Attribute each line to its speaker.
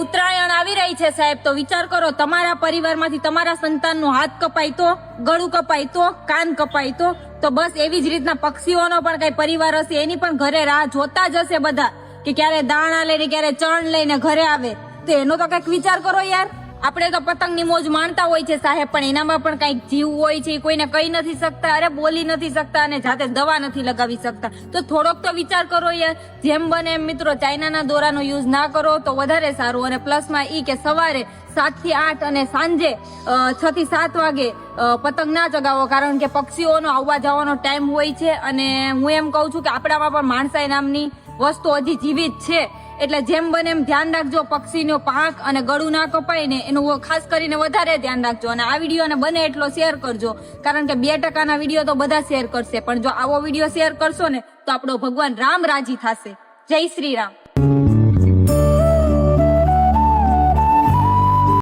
Speaker 1: ઉત્તરાયણ આવી રહી છે સાહેબ, તો વિચાર કરો તમારા પરિવારમાંથી તમારા સંતાનનો હાથ કપાય તો, ગળું કપાય તો, કાન કપાય તો બસ એવી જ રીતના પક્ષીઓનો પણ કઈ પરિવાર હશે, એની પણ ઘરે રાહ જોતા જ હશે બધા કે ક્યારે દાણા લઈને ક્યારે ચણ લઈને ઘરે આવે. તો એનો તો કઈક વિચાર કરો યાર. આપણે તો પતંગની મોજ માણતા હોય છે સાહેબ, પણ એનામાં પણ કઈક જીવ હોય છે, કોઈને કહી નથી શકતા, અરે બોલી નથી શકતા અને જાતે દવા નથી લગાવી શકતા. તો થોડોક તો વિચાર કરો યાર. જેમ બને એમ મિત્રો ચાઇનાના દોરાનો યુઝ ના કરો તો વધારે સારું. અને પ્લસમાં ઈ કે સવારે 7 થી 8 અને સાંજે 6 થી 7 વાગે પતંગ ના ચગાવો, કારણ કે પક્ષીઓનો આવવા જવાનો ટાઈમ હોય છે. અને હું એમ કહું છું કે આપણામાં પણ માણસાઈ નામની વસ્તુ હજી જીવિત છે, એટલે જેમ બને એમ ધ્યાન રાખજો, પક્ષીનો પાંખ અને ગળું ના કપાય ને એનું ખાસ કરીને વધારે ધ્યાન રાખજો. અને આ વિડીયોને બને એટલો શેર કરજો, કારણ કે 2% વિડીયો તો બધા શેર કરશે, પણ જો આવો વિડીયો શેર કરશો ને તો આપણો ભગવાન રામ રાજી થશે. જય શ્રી રામ.